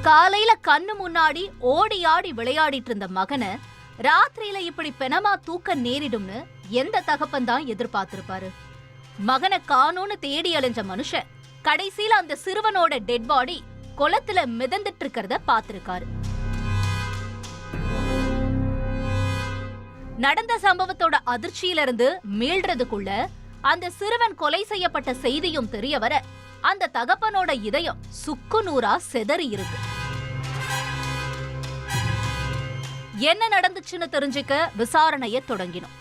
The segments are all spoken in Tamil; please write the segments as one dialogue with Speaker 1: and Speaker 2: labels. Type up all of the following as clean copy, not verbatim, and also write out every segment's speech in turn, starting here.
Speaker 1: காலையில கண்ணு முன்னாடி ஓடி ஆடி விளையாடிட்டு இருந்த மகனை ராத்திரியில இப்படி பெனமா தூக்க நேரிடும்னு எந்த தகப்பன் தான் எதிர்பார்த்திருப்பாரு? மகனை காணோன்னு தேடி அலைஞ்ச மனுஷன் கடைசியில அந்த சிறுவனோட டெட் பாடி குளத்துல மிதந்துட்டு இருக்கிறத பார்த்திருக்காரு. நடந்த சம்பவத்தோட அதிர்ச்சியில இருந்து மீள்றதுக்குள்ள அந்த சிறுவன் கொலை செய்யப்பட்ட செய்தியும் தெரிய வர அந்த தகப்பனோட இதயம் சுக்கு நூறா செதறி இருக்கு. என்ன நடந்துச்சுன்னு தெரிஞ்சுக்க விசாரணையை தொடங்கினோம்.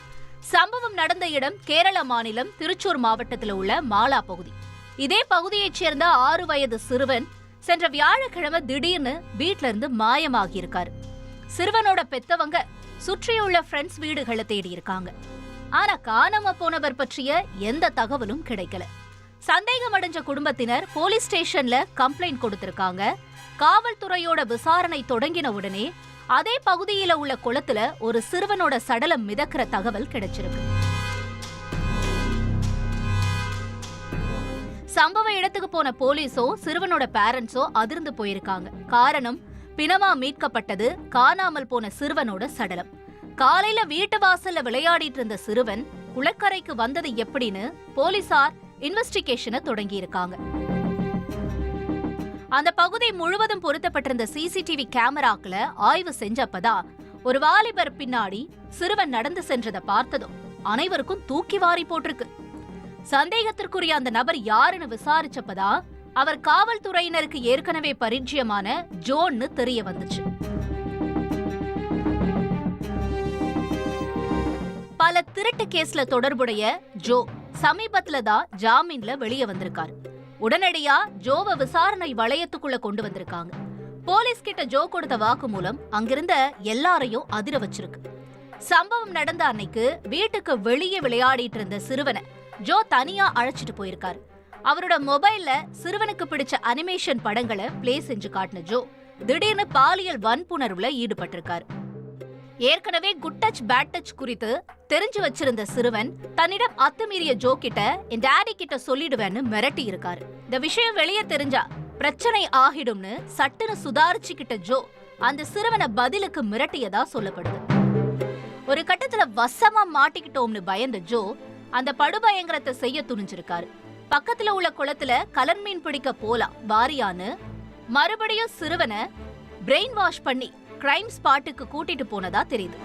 Speaker 1: சம்பவம் நடந்த இடம் கேரள மாநிலம் திருச்சூர் மாவட்டத்தில் உள்ள மாலா பகுதி. இதே பகுதியைச் சேர்ந்த 6 வயது சிறுவன் சென்ற வியாழக்கிழமை திடீர்னு வீட்ல இருந்து மாயமாகி இருக்காரு. சிறுவனோட பெத்தவங்க சுற்றியுள்ள ஃப்ரெண்ட்ஸ் வீடுகளை தேடி இருக்காங்க. ஆனா காணாம போனவர் பற்றிய எந்த தகவலும் கிடைக்கல. சந்தேகம் அடைஞ்ச குடும்பத்தினர் போலீஸ் ஸ்டேஷன்ல கம்ப்ளைண்ட் கொடுத்திருக்காங்க. காவல்துறையோட விசாரணை தொடங்கின உடனே அதே பகுதியில உள்ள குளத்துல ஒரு சிறுவனோட சடலம் மிதக்கிற தகவல் கிடைச்சிருக்கு. சம்பவ இடத்துக்கு போன போலீஸோ சிறுவனோட பேரண்ட்ஸோ அதிர்ந்து போயிருக்காங்க. காரணம், பிணமா மீட்கப்பட்டது காணாமல் போன சிறுவனோட சடலம். காலையில வீட்டு வாசல்ல விளையாடிட்டு இருந்த சிறுவன் குளக்கரைக்கு வந்தது எப்படின்னு போலீசார் இன்வெஸ்டிகேஷனை தொடங்கி இருக்காங்க. அந்த பகுதி முழுவதும் பொருத்தப்பட்டிருந்த சிசிடிவி கேமராக்களை ஆய்வு செஞ்சப்பதான் ஒரு வாலிபர் பின்னாடி சிறுவன் நடந்து சென்றதை பார்த்ததும் அனைவருக்கும் தூக்கி வாரி போட்டிருக்கு. சந்தேகத்திற்குரிய அந்த நபர் யாருன்னு விசாரிச்சப்பதான் அவர் காவல்துறையினருக்கு ஏற்கனவே பரிச்சயமான ஜோன்னு தெரிய வந்துச்சு. பல திருட்டு கேஸ்ல தொடர்புடைய ஜோ சமீபத்துல தான் ஜாமீன்ல வெளியே வந்திருக்காரு. உடனடியா ஜோவை விசாரணை வளையத்துக்குள்ள கொண்டு வந்திருக்காங்க. போலீஸ் கிட்ட ஜோ கொடுத்த வாக்குமூலம் அங்கிருந்த எல்லாரையும் அதிர வச்சிருக்கு. சம்பவம் நடந்த அன்னைக்கு வீட்டுக்கு வெளியே விளையாடிட்டு இருந்த சிறுவனை ஜோ தனியா அழைச்சிட்டு போயிருக்காரு. அவரோட மொபைல்ல சிறுவனுக்கு பிடிச்ச அனிமேஷன் படங்களை பிளே செஞ்சு காட்டின ஜோ திடீர்னு பாலியல் வன்புணர்வுல ஈடுபட்டிருக்காரு. ஏற்கனவே குட் டச் பேட் டச் குறித்து தெரிஞ்சு வச்சிருந்த சிறுவன் தன்னிடம் அத்துமீறிய ஜோ கிட்ட என் டாடி கிட்ட சொல்லிடுவேன்னு மிரட்டி இருக்காரு. இந்த விஷயம் வெளியே தெரிஞ்சா பிரச்சனை ஆகிடும்னு சட்டுன்னு சுதாரிச்சுக்கிட்ட ஜோ அந்த சிறுவனை பதிலுக்கு மிரட்டியதா சொல்லப்படுது. ஒரு கட்டத்துல வசமா மாட்டிக்கிட்டோம்னு பயந்த ஜோ அந்த படுபயங்கரத்தை செய்ய துணிஞ்சிருக்காரு. பக்கத்துல உள்ள குளத்துல கலர் மீன் பிடிக்க போலாம் வாரியான்னு மறுபடியும் சிறுவனை பிரெயின் வாஷ் பண்ணி கிரைம் ஸ்பாட்டுக்கு கூட்டிட்டு போனதா தெரியுது.